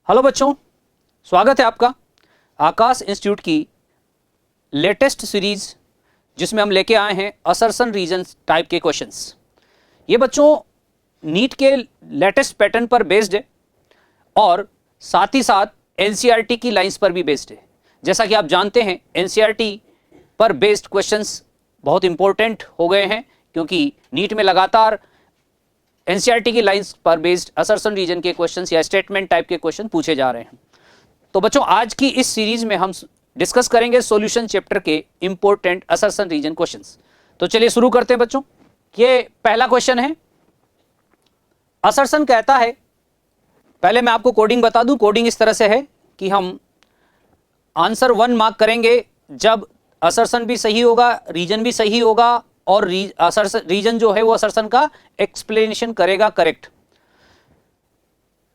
Hello बच्चों, स्वागत है आपका आकाश इंस्टीट्यूट की लेटेस्ट सीरीज जिसमें हम लेके आए हैं असर्शन रीजन्स टाइप के क्वेश्चंस। ये बच्चों नीट के लेटेस्ट पैटर्न पर बेस्ड है और साथ ही साथ एनसीईआरटी की लाइंस पर भी बेस्ड है। जैसा कि आप जानते हैं एनसीईआरटी पर बेस्ड क्वेश्चंस बहुत इंपॉर्टेंट हो गए हैं क्योंकि नीट में लगातार एनसीईआरटी की लाइंस पर बेस्ड असर्शन रीजन के क्वेश्चंस या स्टेटमेंट टाइप के क्वेश्चन पूछे जा रहे हैं। तो बच्चों आज की इस सीरीज में हम डिस्कस करेंगे सॉल्यूशन चैप्टर के इंपॉर्टेंट असर्शन रीजन क्वेश्चंस। तो चलिए शुरू करते हैं बच्चों। ये पहला क्वेश्चन है। असर्शन कहता है, पहले मैं आपको कोडिंग बता दूं। कोडिंग इस तरह से है कि हम आंसर 1 मार्क करेंगे जब असर्शन भी सही होगा, रीजन भी सही होगा और रीजन जो है वो असर्शन का एक्सप्लेनेशन करेगा करेक्ट।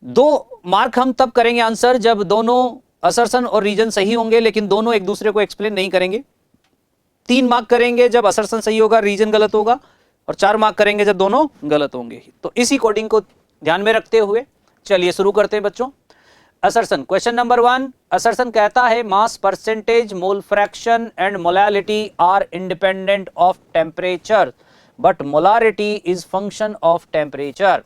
2 मार्क हम तब करेंगे आंसर जब दोनों असर्शन और रीजन सही होंगे लेकिन दोनों एक दूसरे को एक्सप्लेन नहीं करेंगे। 3 मार्क करेंगे जब असर्शन सही होगा, रीजन गलत होगा, और 4 मार्क करेंगे जब दोनों गलत होंगे। तो इसी कोडिंग को ध्यान में रखते हुए चलिए शुरू करते हैं बच्चों। Assertion question number 1। असर्शन कहता है mass percentage, mole fraction and molality are independent of temperature but molarity is function of temperature.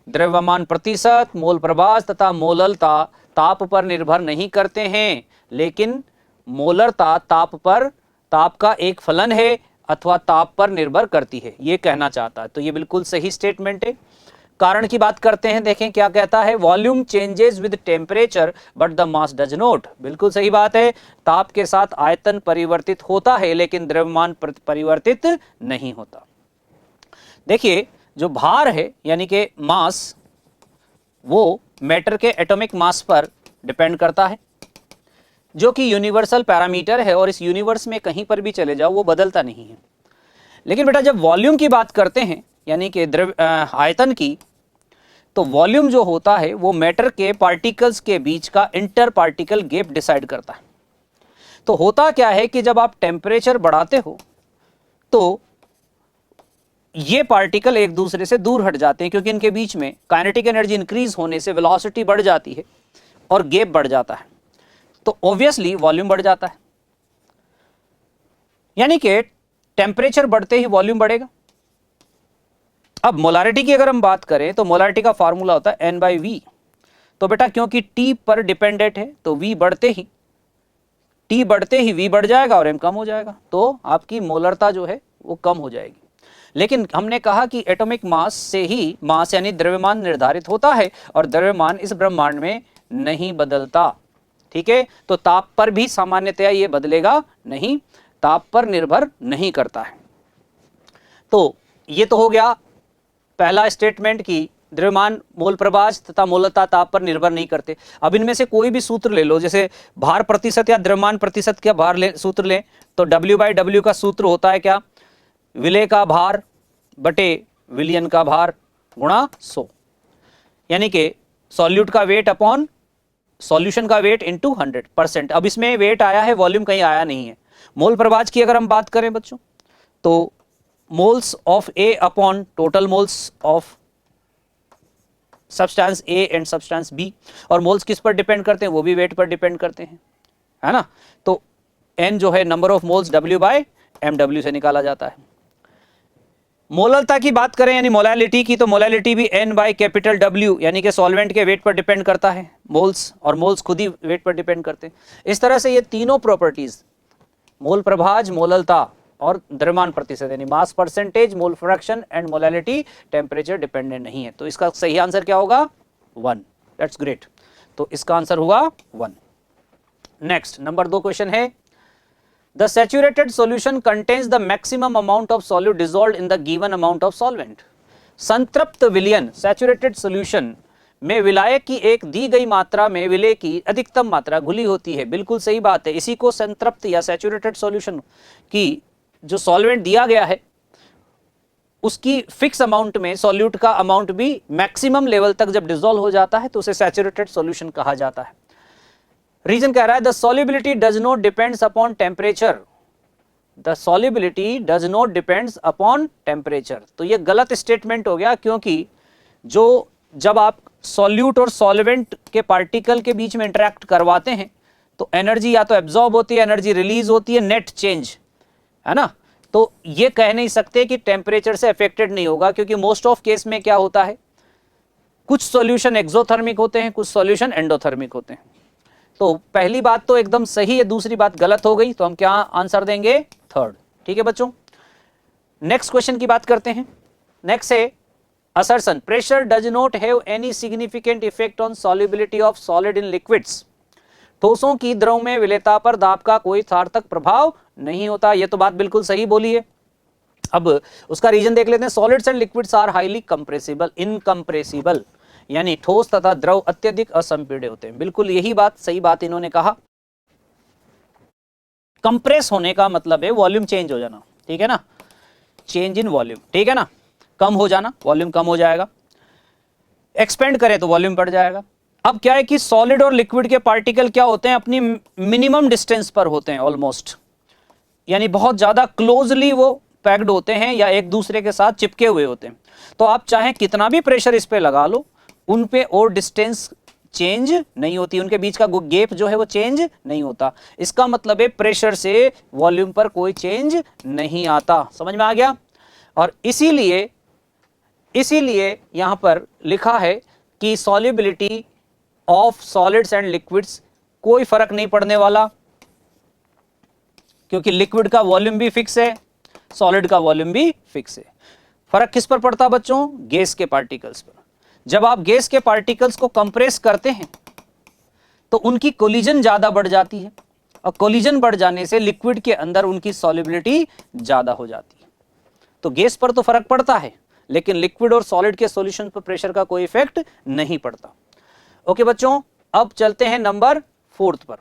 द्रव्यमान प्रतिशत, मोल प्रभास तथा मोललता ताप पर निर्भर नहीं करते हैं लेकिन मोलरता ताप का एक फलन है अथवा ताप पर निर्भर करती है, ये कहना चाहता है। तो ये बिल्कुल सही स्टेटमेंट है। कारण की बात करते हैं, देखें क्या कहता है। Volume changes with temperature but the mass does not. बिल्कुल सही बात है, ताप के साथ आयतन परिवर्तित होता है लेकिन द्रव्यमान परिवर्तित नहीं होता। देखिए जो भार है यानी कि मास, वो मैटर के एटॉमिक मास पर डिपेंड करता है जो कि यूनिवर्सल पैरामीटर है और इस यूनिवर्स में कहीं पर भी चले जाओ वो बदलता नहीं है। लेकिन बेटा जब वॉल्यूम की बात करते हैं यानी कि आयतन की, तो वॉल्यूम जो होता है वो मैटर के पार्टिकल्स के बीच का इंटर पार्टिकल गैप डिसाइड करता है। तो होता क्या है कि जब आप टेम्परेचर बढ़ाते हो तो ये पार्टिकल एक दूसरे से दूर हट जाते हैं क्योंकि इनके बीच में काइनेटिक एनर्जी इंक्रीज होने से वेलोसिटी बढ़ जाती है और गैप बढ़ जाता है, तो ऑब्वियसली वॉल्यूम बढ़ जाता है। यानी कि टेम्परेचर बढ़ते ही वॉल्यूम बढ़ेगा। अब मोलारिटी की अगर हम बात करें तो मोलारिटी का फार्मूला होता है N/V। तो बेटा क्योंकि T पर डिपेंडेंट है तो T बढ़ते ही V बढ़ जाएगा और M कम हो जाएगा, तो आपकी मोलरता जो है वो कम हो जाएगी। लेकिन हमने कहा कि एटॉमिक मास से ही मास यानी द्रव्यमान निर्धारित होता है और द्रव्यमान इस ब्रह्मांड में नहीं बदलता। ठीक है, तो ताप पर भी सामान्यतया ये बदलेगा नहीं, ताप पर निर्भर नहीं करता है। तो ये तो हो गया पहला स्टेटमेंट की द्रव्यमान, मोल प्रभास तथा मोलता ताप पर निर्भर नहीं करते। अब इनमें से कोई भी सूत्र ले लो, जैसे भार प्रतिशत या द्रव्यमान प्रतिशत का भार सूत्र लें तो W/W का सूत्र होता है क्या? विलेय का भार बटे विलियन का भार गुणा 100, यानी कि सॉल्यूट का वेट अपॉन सॉल्यूशन का वेट इनटू 100%। अब इसमें वेट आया है, वॉल्यूम कहीं आया नहीं है। मोल प्रभास की अगर हम बात करें बच्चों तो moles of A upon total moles of substance A and substance B, और मोल्स किस पर डिपेंड करते हैं? वो भी वेट पर डिपेंड करते हैं, है ना। तो N जो है नंबर ऑफ मोल्स W/MW से निकाला जाता है। मोललता की बात करें यानी मोलैलिटी की, तो मोलैलिटी भी N/W यानी कि सॉल्वेंट के वेट पर डिपेंड करता है मोल्स, और मोल्स खुद ही वेट पर डिपेंड करते हैं। इस तरह से ये तीनों प्रॉपर्टीज मोल प्रभाज, मोललता और द्रव्यमान प्रतिशत यानी मास percentage, mole fraction and molality temperature dependent नहीं है। तो इसका सही आंसर क्या होगा? 1। That's great. तो इसका आंसर होगा 1। नेक्स्ट नंबर 2 क्वेश्चन है, the saturated solution contains the maximum amount of solute dissolved in the given amount of solvent. संतृप्त विलयन सैचुरेटेड सॉल्यूशन में विलायक की एक दी गई मात्रा में विलेय की अधिकतम मात्रा घुली होती है। बिल्कुल सही बात है। इसी को संतृप्त या सैचुरेटेड सॉल्यूशन की जो सॉल्वेंट दिया गया है उसकी फिक्स अमाउंट में सॉल्यूट का अमाउंट भी मैक्सिमम लेवल तक जब डिसॉल्व हो जाता है तो उसे सैचुरेटेड सॉल्यूशन कहा जाता है। रीजन कह रहा है the solubility does not depends upon temperature. The solubility does not depends upon temperature. तो ये गलत स्टेटमेंट हो गया क्योंकि जो जब आप सॉल्यूट और सॉल्वेंट के पार्टिकल के बीच में इंटरेक्ट करवाते हैं तो एनर्जी या तो एब्जॉर्ब होती है, एनर्जी रिलीज होती है, नेट चेंज, है ना। तो ये कह नहीं सकते कि टेम्परेचर से अफेक्टेड नहीं होगा, क्योंकि मोस्ट ऑफ केस में क्या होता है, कुछ सॉल्यूशन एक्सोथर्मिक होते हैं, कुछ सॉल्यूशन एंडोथर्मिक होते हैं। तो पहली बात तो एकदम सही है, दूसरी बात गलत हो गई, तो हम क्या आंसर देंगे, थर्ड। ठीक है बच्चों, नेक्स्ट क्वेश्चन की बात करते हैं। नेक्स्ट है assertion, pressure does not have any significant effect on solubility of solid in liquids। ठोसों की द्रव में विलेयता पर दाब का कोई सार्थक प्रभाव नहीं होता। यह तो बात बिल्कुल सही बोली है। अब उसका रीजन देख लेते हैं। Solids and liquids are highly compressible, incompressible, यानी ठोस तथा द्रव अत्यधिक असंपीड्य होते हैं। बिल्कुल यही बात, सही बात इन्होंने कहा। कंप्रेस होने का मतलब है वॉल्यूम चेंज हो जाना, ठीक है ना, चेंज इन वॉल्यूम, ठीक है ना, कम हो जाना, वॉल्यूम कम हो जाएगा। एक्सपेंड करें तो वॉल्यूम बढ़ जाएगा। अब क्या है कि सॉलिड और लिक्विड के पार्टिकल क्या होते हैं, अपनी मिनिमम डिस्टेंस पर होते हैं ऑलमोस्ट, यानी बहुत ज्यादा क्लोजली वो पैक्ड होते हैं या एक दूसरे के साथ चिपके हुए होते हैं। तो आप चाहे कितना भी प्रेशर इस पे लगा लो, उन पे और डिस्टेंस चेंज नहीं होती, उनके बीच का गैप जो है वो चेंज नहीं होता। इसका मतलब है प्रेशर से वॉल्यूम पर कोई चेंज नहीं आता। समझ में आ गया। और इसीलिए यहां पर लिखा है कि solubility of solids and liquids कोई फर्क नहीं पड़ने वाला, क्योंकि लिक्विड का वॉल्यूम भी फिक्स है, सॉलिड का वॉल्यूम भी फिक्स है। फर्क किस पर पड़ता बच्चों, गैस के पार्टिकल्स पर। जब आप गैस के पार्टिकल्स को कंप्रेस करते हैं तो उनकी कोलिजन ज्यादा बढ़ जाती है, और कोलिजन बढ़ जाने से लिक्विड के अंदर उनकी सॉल्युबिलिटी ज्यादा हो जाती है। तो गैस पर तो फर्क पड़ता है, लेकिन लिक्विड और सॉलिड के सॉल्यूशन पर प्रेशर का कोई इफेक्ट नहीं पड़ता। ओके बच्चों, अब चलते हैं नंबर 4 पर।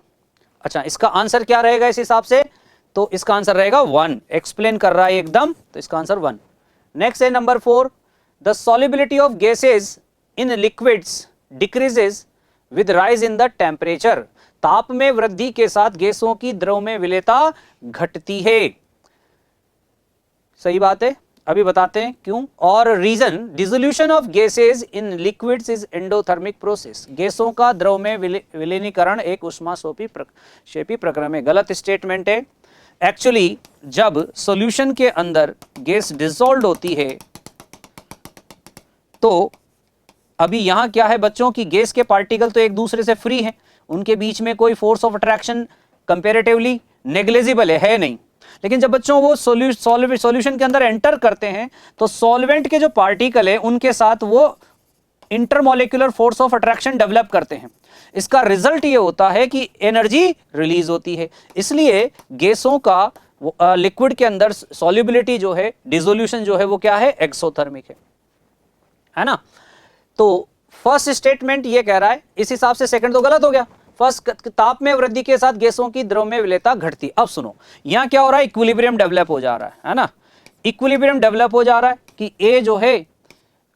अच्छा, इसका आंसर क्या रहेगा इस हिसाब से, तो इसका आंसर रहेगा 1। एक्सप्लेन कर रहा है एकदम, तो इसका आंसर 1। नेक्स्ट है number 4, the solubility of gases in liquids decreases with rise in the temperature. ताप में वृद्धि के साथ गैसों की द्रव में विलेयता घटती है। सही बात है, अभी बताते हैं क्यों। और reason, dissolution of gases in liquids is endothermic process. गैसों का द्रव में विलीनीकरण एक ऊष्माक्षेपी प्रक्रिया है। गलत स्टेटमेंट है। एक्चुअली जब सॉल्यूशन के अंदर गैस डिसॉल्व होती है तो अभी यहां क्या है बच्चों की गैस के पार्टिकल तो एक दूसरे से फ्री हैं, उनके बीच में कोई force of attraction comparatively negligible है नहीं। लेकिन जब बच्चों वो सॉल्यूशन के अंदर एंटर करते हैं तो सॉल्वेंट के जो पार्टिकल है उनके साथ वो intermolecular force of attraction develop करते हैं। इसका रिजल्ट ये होता है कि एनर्जी रिलीज होती है। इसलिए गैसों का लिक्विड के अंदर सॉल्युबिलिटी जो है, डिसोल्यूशन जो है वो क्या है, एक्सोथर्मिक है ना। तो फर्स्ट स्टेटमेंट ये कह रहा है, इस हिसाब से सेकंड तो गलत हो गया। फर्स्ट, ताप में वृद्धि के साथ गैसों की द्रव में विलेयता घटती। अब सुनो, यहां क्या हो रहा है, इक्विलिब्रियम डेवलप हो जा रहा है ना। इक्विलिब्रियम डेवलप हो जा रहा है कि ए जो है,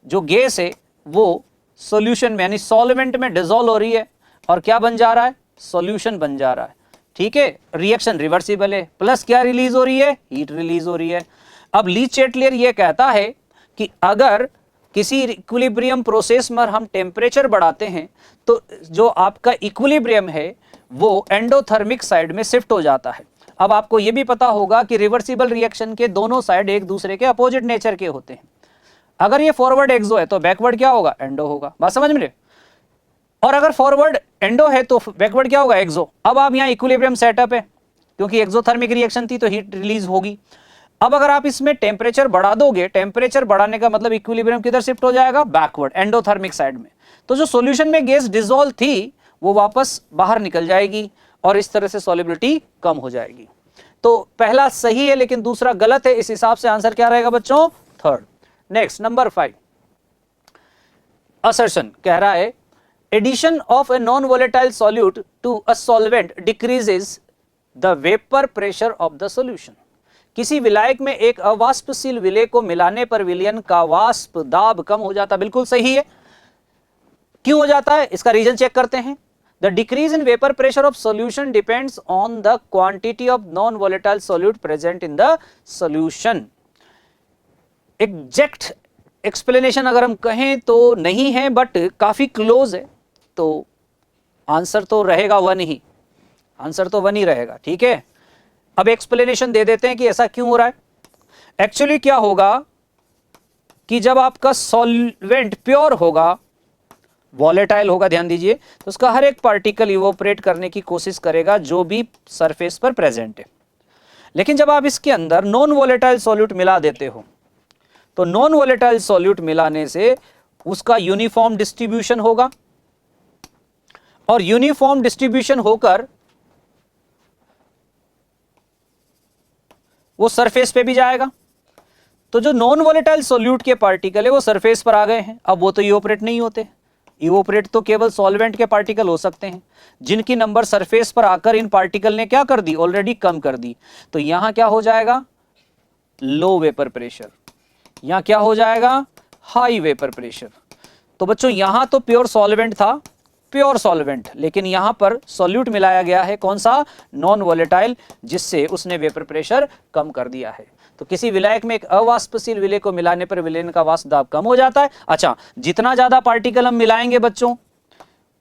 जो गैस है वो सॉल्यूशन में यानी सॉल्वेंट में डिसॉल्व हो रही है और क्या बन जा रहा है, सॉल्यूशन बन जा रहा है। ठीक है, रिएक्शन रिवर्सिबल है, प्लस क्या रिलीज हो रही है, हीट रिलीज हो रही है। अब ली चैटलियर ये कहता है कि अगर किसी इक्विलिब्रियम प्रोसेस में हम टेम्परेचर बढ़ाते हैं तो जो आपका इक्विलिब्रियम है वो एंडोथर्मिक साइड में शिफ्ट हो जाता है। अब आपको यह भी पता होगा कि रिवर्सिबल रिएक्शन के दोनों साइड एक दूसरे के अपोजिट नेचर के होते हैं। अगर ये फॉरवर्ड एक्सो है तो बैकवर्ड क्या होगा, एंडो होगा। बात समझ में? और अगर फॉरवर्ड एंडो है तो बैकवर्ड क्या होगा, एक्सो। अब आप यहाँ इक्विलिब्रियम सेटअप है, क्योंकि एक्सोथर्मिक रिएक्शन थी तो हीट रिलीज होगी। अब अगर आप इसमें टेम्परेचर बढ़ा दोगे, टेम्परेचर बढ़ाने का मतलब इक्विलिब्रियम किधर शिफ्ट हो जाएगा, बैकवर्ड, एंडोथर्मिक साइड में। तो जो सॉल्यूशन में गैस डिसॉल्व थी वो वापस बाहर निकल जाएगी और इस तरह से सॉल्युबिलिटी कम हो जाएगी। तो पहला सही है लेकिन दूसरा गलत है। इस हिसाब से आंसर क्या रहेगा बच्चों, थर्ड। नेक्स्ट नंबर 5, असर्शन कह रहा है addition of a non volatile solute to a solvent decreases the vapour pressure of the solution. किसी विलायक में एक अवाष्पशील विलेय को मिलाने पर विलयन का वाष्प दाब कम हो जाता। बिल्कुल सही है। क्यों हो जाता है, इसका रीजन चेक करते हैं। The decrease in vapour pressure of solution depends on the quantity of non volatile solute present in the solution. Exact explanation अगर हम कहें तो नहीं है, बट काफी क्लोज है, तो आंसर तो रहेगा वन ही, आंसर तो वन ही रहेगा। ठीक है, अब एक्सप्लेनेशन दे देते हैं कि ऐसा क्यों हो रहा है। एक्चुअली क्या होगा कि जब आपका सॉल्वेंट प्योर होगा, वॉलेटाइल होगा, ध्यान दीजिए, तो उसका हर एक पार्टिकल इवोपरेट करने की कोशिश करेगा जो भी सरफेस पर प्रेजेंट है। लेकिन जब आप इसके अंदर नॉन वॉलेटाइल सॉल्यूट मिला देते हो, तो नॉन वॉलेटाइल सॉल्यूट मिलाने से उसका यूनिफॉर्म डिस्ट्रीब्यूशन होगा, और यूनिफॉर्म डिस्ट्रीब्यूशन होकर वो सरफेस पे भी जाएगा। तो जो नॉन वॉलेटाइल सॉल्यूट के पार्टिकल है वो सरफेस पर आ गए हैं, अब वो तो इवोपरेट नहीं होते। इवोपरेट तो केवल सॉल्वेंट के पार्टिकल हो सकते हैं जिनकी नंबर सरफेस पर आकर इन पार्टिकल ने क्या कर दी, ऑलरेडी कम कर दी। तो यहां क्या हो जाएगा, लो वेपर प्रेशर, यहां क्या हो जाएगा, हाई वेपर प्रेशर। तो बच्चों यहां तो प्योर सॉल्वेंट था, प्योर सॉल्वेंट, लेकिन यहां पर सॉल्यूट मिलाया गया है, कौन सा, नॉन वॉलेटाइल, जिससे उसने वेपर प्रेशर कम कर दिया है। तो किसी विलायक में एक अवाष्पशील विलय को मिलाने पर विलयन का वाष्प दाब कम हो जाता है। अच्छा, जितना ज्यादा पार्टिकल हम मिलाएंगे बच्चों,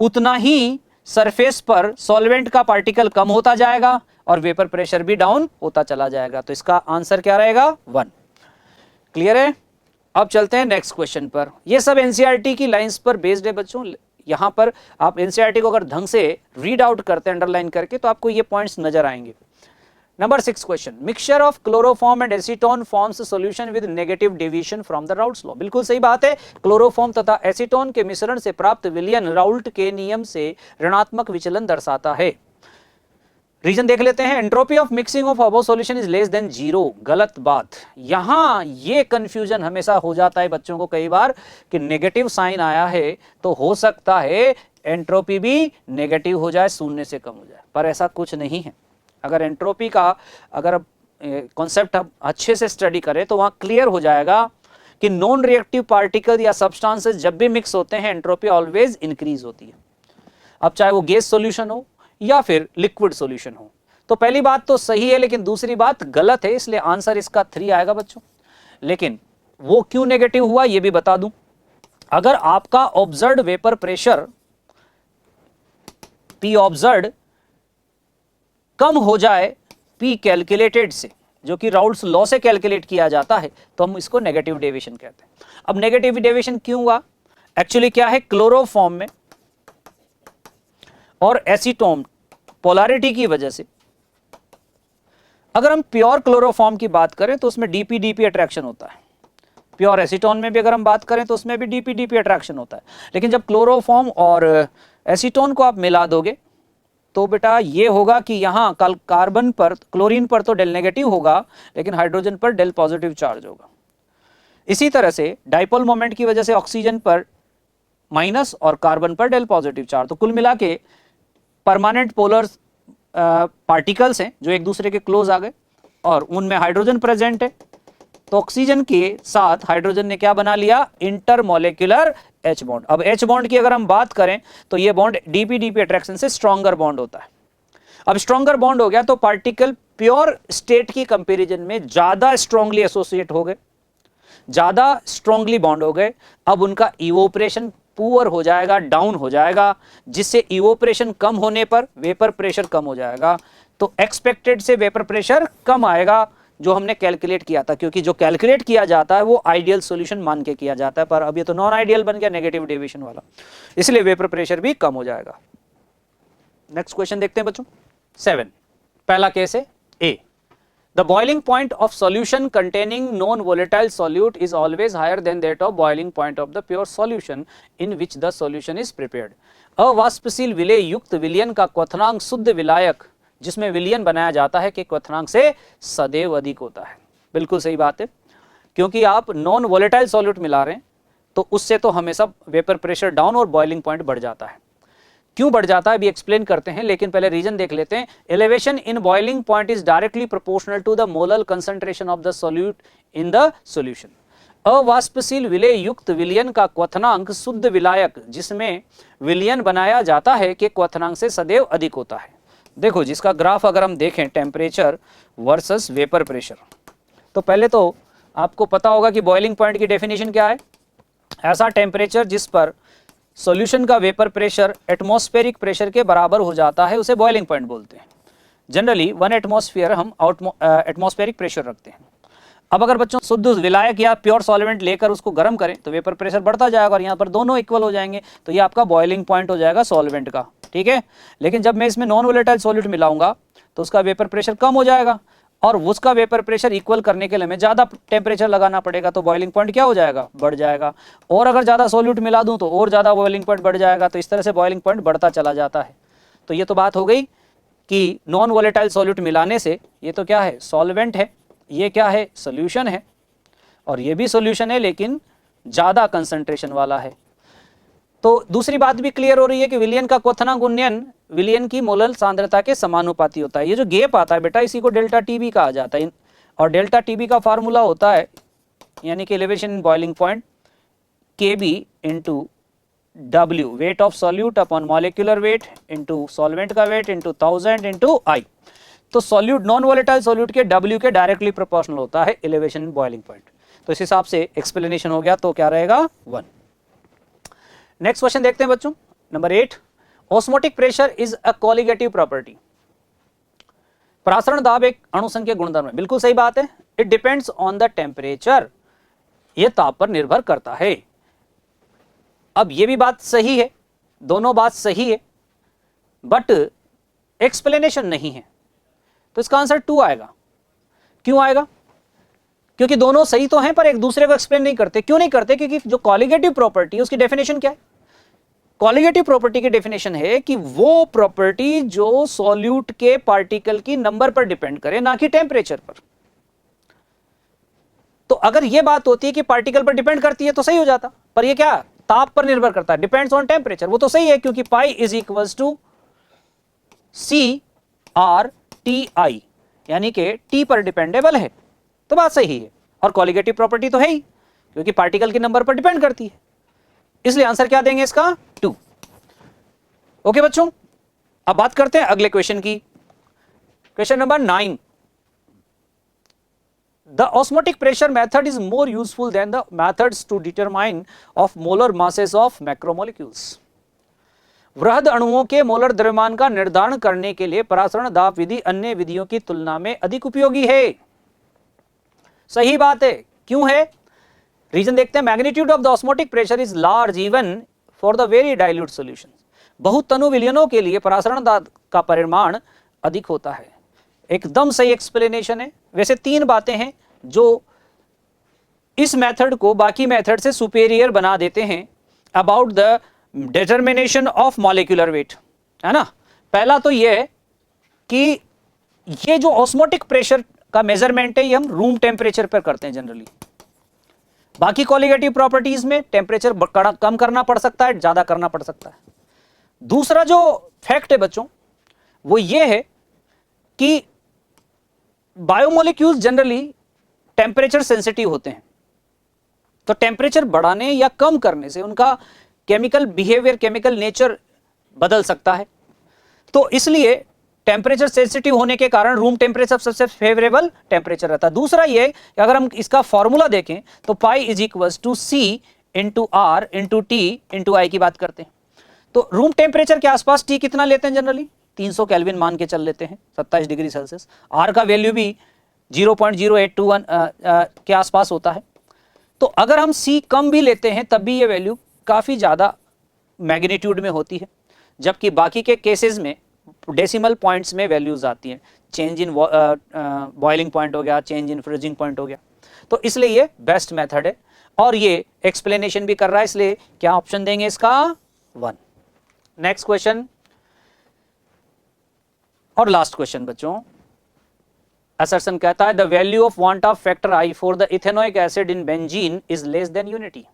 उतना ही सरफेस पर सॉल्वेंट का पार्टिकल कम होता जाएगा और वेपर प्रेशर भी डाउन होता चला जाएगा। तो इसका आंसर क्या रहेगा, 1। क्लियर है। अब चलते हैं नेक्स्ट क्वेश्चन पर। यह सब एनसीईआरटी की लाइंस पर बेस्ड है बच्चों। यहां पर आप एनसीईआरटी को अगर ढंग से रीड आउट करते हैं अंडरलाइन करके, तो आपको ये पॉइंट्स नजर आएंगे। Number 6 question, mixture of chloroform and acetone forms solution with negative deviation from the Raoult's law. बिल्कुल सही बात है, क्लोरोफॉर्म तथा एसीटोन के मिश्रण से प्राप्त विलयन राउल्ट के नियम से ऋणात्मक विचलन दर्शाता है। रीजन देख लेते हैं। Entropy of mixing of above solution is less than 0। गलत बात। यहां ये कंफ्यूजन हमेशा हो जाता है बच्चों को कई बार कि नेगेटिव साइन आया है तो हो सकता है एंट्रोपी भी नेगेटिव हो जाए, शून्य से कम हो जाए, पर ऐसा कुछ नहीं है। अगर एंट्रोपी का अगर कॉन्सेप्ट हम अच्छे से स्टडी करें तो वहां क्लियर हो जाएगा कि नॉन रिएक्टिव पार्टिकल या सब्सटेंसेस जब भी मिक्स होते हैं एंट्रोपी ऑलवेज इंक्रीज होती है। अब चाहे वो गैस सॉल्यूशन हो या फिर लिक्विड सॉल्यूशन हो। तो पहली बात तो सही है, लेकिन दूसरी बात गलत है, इसलिए आंसर इसका 3 आएगा बच्चों। लेकिन वो क्यों नेगेटिव हुआ ये भी बता दूं। अगर आपका observed vapour pressure P observed कम हो जाए पी कैलकुलेटेड से, जो कि राउल्ट्स लॉ से कैलकुलेट किया जाता है, तो हम इसको नेगेटिव डेविएशन कहते हैं। अब नेगेटिव डेविएशन क्यों हुआ, एक्चुअली क्या है, क्लोरोफॉर्म में और एसीटोन पोलैरिटी की वजह से। अगर हम प्योर क्लोरोफॉर्म की बात करें तो उसमें डीपी डीपी अट्रैक्शन होता है। प्योर एसीटोन में भी अगर हम बात करें तो उसमें भी डीपी डीपी अट्रैक्शन होता है। लेकिन जब क्लोरोफॉर्म और एसीटोन को आप मिला दोगे तो बेटा ये होगा कि यहां कार्बन पर, क्लोरीन पर तो डेल नेगेटिव होगा, लेकिन हाइड्रोजन पर डेल पॉजिटिव चार्ज होगा। इसी तरह से डाइपोल मोमेंट की वजह से ऑक्सीजन पर माइनस और कार्बन पर डेल पॉजिटिव चार्ज। तो कुल मिला के परमानेंट पोलर पार्टिकल्स हैं जो एक दूसरे के क्लोज आ गए और उनमें हाइड्रोजन प्रेजेंट है। तो ऑक्सीजन के साथ हाइड्रोजन ने क्या बना लिया, इंटरमोलेक्युलर H बॉन्ड। अब H बॉन्ड की अगर हम बात करें तो ये बॉन्ड डीपी डीपी अट्रैक्शन से स्ट्रॉन्गर बॉन्ड होता है। अब स्ट्रॉन्गर बॉन्ड हो गया तो पार्टिकल प्योर स्टेट की कंपैरिजन में ज्यादा स्ट्रांगली एसोसिएट हो गए, ज्यादा स्ट्रांगली बॉन्ड हो गए। अब उनका इवोपरेशन पुअर हो जाएगा, डाउन हो जाएगा, जिससे इवोपरेशन कम होने पर वेपर प्रेशर कम हो जाएगा। तो एक्सपेक्टेड से वेपर प्रेशर कम आएगा जो हमने कैलकुलेट किया था, क्योंकि जो कैलकुलेट किया जाता है वो आइडियल सॉल्यूशन मान के किया जाता है, पर अब ये तो नॉन आइडियल बन गया, नेगेटिव डेविएशन वाला, इसलिए वेपर प्रेशर भी कम हो जाएगा। नेक्स्ट क्वेश्चन देखते हैं बच्चों। 7 पहला केस है A, the boiling point of solution containing non volatile solute is always higher than that of boiling point of the pure solution in which the solution is prepared. अवाष्पशील विलय युक्त विलयन का क्वथनांक शुद्ध विलायक जिसमें विलयन बनाया जाता है के क्वथनांक से सदैव अधिक होता है। बिल्कुल सही बात है, क्योंकि आप नॉन वोलेटाइल सॉल्यूट मिला रहे हैं तो उससे तो हमेशा वेपर प्रेशर डाउन और बॉइलिंग पॉइंट बढ़ जाता है। क्यों बढ़ जाता है अभी एक्सप्लेन करते हैं, लेकिन पहले रीजन देख लेते हैं। Elevation in boiling point is directly proportional to the molar concentration of the solute in the solution. अवाष्पशील विलय युक्त विलयन का क्वथनांक शुद्ध विलायक जिसमें विलयन बनाया जाता है के क्वथनांक से सदैव अधिक होता है। देखो जिसका ग्राफ अगर हम देखें टेम्परेचर वर्सेस वेपर प्रेशर, तो पहले तो आपको पता होगा कि बॉइलिंग पॉइंट की डेफिनेशन क्या है, ऐसा टेम्परेचर जिस पर सॉल्यूशन का वेपर प्रेशर एटमॉस्फेरिक प्रेशर के बराबर हो जाता है उसे बॉइलिंग पॉइंट बोलते हैं। जनरली 1 एटमॉस्फेयर हम एटमॉस्फेरिक प्रेशर रखते हैं। अब अगर बच्चों शुद्ध विलायक या प्योर सॉल्वेंट लेकर उसको गर्म करें तो वेपर प्रेशर बढ़ता जाएगा और यहाँ पर दोनों इक्वल हो जाएंगे, तो ये आपका बॉइलिंग पॉइंट हो जाएगा सॉल्वेंट का, ठीक है। लेकिन जब मैं इसमें नॉन वोलेटाइल सॉल्यूट मिलाऊंगा तो उसका वेपर प्रेशर कम हो जाएगा और उसका वेपर प्रेशर इक्वल करने के लिए हमें ज़्यादा टेम्परेचर लगाना पड़ेगा, तो बॉइलिंग पॉइंट क्या हो जाएगा, बढ़ जाएगा। और अगर ज़्यादा सॉल्यूट मिला दूं तो और ज़्यादा बॉइलिंग पॉइंट बढ़ जाएगा, तो इस तरह से बॉइलिंग पॉइंट बढ़ता चला जाता है। तो ये तो बात हो गई कि नॉन वोलेटाइल सॉल्यूट मिलाने से, ये तो क्या है, सॉल्वेंट है, ये क्या है, सोल्यूशन है, और ये भी सोल्यूशन है लेकिन ज़्यादा कंसंट्रेशन वाला है। तो दूसरी बात भी क्लियर हो रही है कि विलयन का क्वथनांक गुणन विलयन की मोलर सांद्रता के समानुपाती होता है। ये जो गैप आता है बेटा, इसी को डेल्टा टीबी कहा जाता है, और डेल्टा टीबी का फार्मूला होता है यानी कि elevation in boiling point Kb into W, weight of solute upon molecular weight into solvent का वेट इंटू 1000 इंटू I। तो सॉल्यूट नॉन वोलेटाइल सॉल्यूट के W के डायरेक्टली प्रोपोर्शनल होता है एलिवेशन इन बॉइलिंग पॉइंट। तो इस हिसाब से एक्सप्लेनेशन हो गया, तो क्या रहेगा 1। नेक्स्ट क्वेश्चन देखते हैं बच्चों, number 8, osmotic pressure is a colligative property. प्रासरण दाब एक अणुसंख्यक गुणधर्म है, बिल्कुल सही बात है। It depends on the temperature, यह ताप पर निर्भर करता है। अब यह भी बात सही है, दोनों बात सही है, बट एक्सप्लेनेशन नहीं है, तो इसका आंसर 2 आएगा। क्यों आएगा? क्योंकि दोनों सही तो हैं पर एक दूसरे को एक्सप्लेन नहीं करते। क्यों नहीं करते? क्योंकि जो कॉलिगेटिव प्रॉपर्टी है उसकी डेफिनेशन क्या है? कॉलिगेटिव प्रॉपर्टी की डेफिनेशन है कि वो प्रॉपर्टी जो सॉल्यूट के पार्टिकल की नंबर पर डिपेंड करे, ना कि टेम्परेचर पर। तो अगर यह बात होती है कि पार्टिकल पर डिपेंड करती है तो सही हो जाता, पर यह क्या, ताप पर निर्भर करता है, डिपेंड्स ऑन टेम्परेचर, वो तो सही है क्योंकि pi is equals to CRTI, यानी कि टी पर डिपेंडेबल है, तो बात सही है। और कॉलिगेटिव प्रॉपर्टी तो है ही क्योंकि पार्टिकल के नंबर पर डिपेंड करती है, इसलिए आंसर क्या देंगे इसका 2। ओके बच्चों, अब बात करते हैं अगले क्वेश्चन की। Question number 9, the osmotic pressure method is more useful than the methods to determine of molar masses of macromolecules. वृहद अणुओं के मोलर द्रव्यमान का निर्धारण करने के लिए परासरण दाब विधि अन्य विधियों की तुलना में अधिक उपयोगी है। सही बात है। क्यों है? रीजन देखते हैं। Magnitude of the osmotic pressure is large even for the very dilute solution. बहुत तनु विलयनों के लिए परासरण दाब का परिमाण अधिक होता है। एकदम सही एक्सप्लेनेशन है। वैसे 3 बातें हैं जो इस मेथड को बाकी मेथड से सुपेरियर बना देते हैं about the determination of molecular weight, है ना। पहला तो यह है कि ये जो ऑस्मोटिक प्रेशर का मेजरमेंट है ये हम रूम टेम्परेचर पर करते हैं जनरली। बाकी कॉलिगेटिव प्रॉपर्टीज में टेम्परेचर कम करना पड़ सकता है, ज्यादा करना पड़ सकता है। दूसरा जो फैक्ट है बच्चों वो ये है कि बायोमोलिक्यूल्स जनरली टेम्परेचर सेंसिटिव होते हैं, तो टेम्परेचर बढ़ाने या कम करने से उनका केमिकल बिहेवियर, केमिकल नेचर बदल सकता है। तो इसलिए टेम्परेचर सेंसिटिव होने के कारण रूम टेम्परेचर सबसे फेवरेबल टेम्परेचर रहता है। दूसरा ये कि अगर हम इसका फॉर्मूला देखें तो pi is equals to C into R into T into I की बात करते हैं। तो रूम टेम्परेचर के आसपास T कितना लेते हैं जनरली? 300 केल्विन मान के चल लेते हैं, 27 डिग्री सेल्सियस। R का वैल्यू भी 0.0821 के आसपास होता है। तो अगर हम C कम भी लेते हैं तब भी ये वैल्यू काफ़ी ज़्यादा मैग्नीट्यूड में होती है, जबकि बाकी के केसेस में डेसिमल पॉइंट्स में वैल्यूज आती हैं। चेंज इन बॉइलिंग पॉइंट हो गया, चेंज इन फ्रीजिंग पॉइंट हो गया। तो इसलिए ये बेस्ट मेथड है और ये एक्सप्लेनेशन भी कर रहा है, इसलिए क्या ऑप्शन देंगे इसका 1। नेक्स्ट क्वेश्चन और लास्ट क्वेश्चन बच्चों, असर्शन कहता है the value of want of factor I for the ethanoic acid in benzene is less than unity.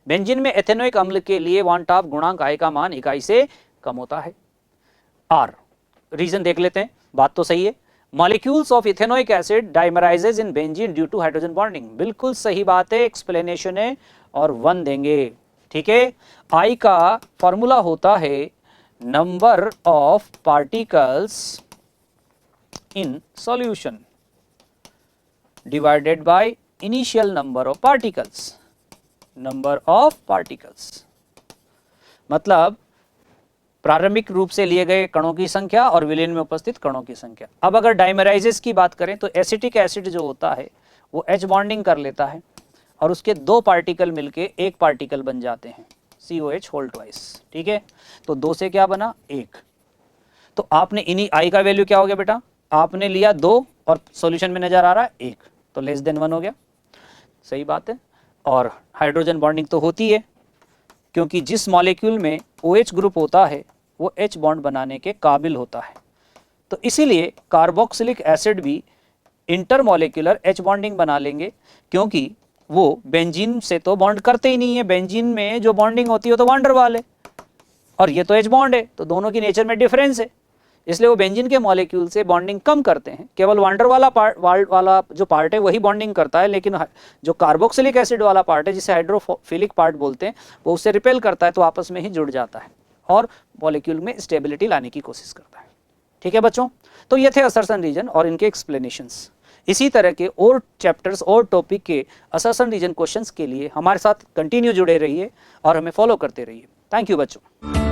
Benzene में एथेनोइक अम्ल के लिए वांट ऑफ गुणांक I का मान इकाई से कम होता है। R रीजन देख लेते हैं, बात तो सही है। Molecules of ethanoic acid dimerises in benzene due to hydrogen bonding, बिल्कुल सही बात है, एक्सप्लेनेशन है और 1 देंगे। ठीक है, I का फॉर्मूला होता है number of particles in solution divided by initial number of particles, number of particles मतलब प्रारंभिक रूप से लिए गए कणों की संख्या और विलयन में उपस्थित कणों की संख्या। अब अगर डाइमराइजेस की बात करें तो एसिटिक एसिड जो होता है वो H बॉन्डिंग कर लेता है और उसके दो पार्टिकल मिलके एक पार्टिकल बन जाते हैं, COH होल ट्वाइस। ठीक है, तो दो से क्या बना, एक। तो आपने इन्हीं I का वैल्यू क्या हो गया बेटा, आपने लिया 2 और सॉल्यूशन में नजर आ रहा है 1, तो लेस देन 1 हो गया। सही बात है। और हाइड्रोजन बॉन्डिंग तो होती है क्योंकि जिस मॉलिक्यूल में OH ग्रुप होता है वो H बॉन्ड बनाने के काबिल होता है। तो इसीलिए कार्बोक्सिलिक एसिड भी इंटरमॉलिक्यूलर H बॉन्डिंग बना लेंगे क्योंकि वो बेंजीन से तो बॉन्ड करते ही नहीं है। बेंजीन में जो बॉन्डिंग होती है तो वांडर वाल है और ये तो H बॉन्ड है, तो दोनों की नेचर में डिफरेंस है, इसलिए वो बेंजीन के मॉलिक्यूल से बॉन्डिंग कम करते हैं। केवल वांडर वाला जो पार्ट है वही बॉन्डिंग करता है, लेकिन जो कार्बोक्सिलिक एसिड वाला पार्ट है जिसे हाइड्रोफिलिक पार्ट बोलते हैं वो उससे रिपेल करता है, तो आपस में ही जुड़ जाता है और मॉलिक्यूल में स्टेबिलिटी लाने की कोशिश करता है। ठीक है बच्चों, तो ये थे असर्शन रीजन और इनके एक्सप्लेनेशंस। इसी तरह के और चैप्टर्स और टॉपिक के असर्शन रीजन क्वेश्चंस के लिए हमारे साथ कंटिन्यू जुड़े रहिए और हमें फॉलो करते रहिए। थैंक यू बच्चों।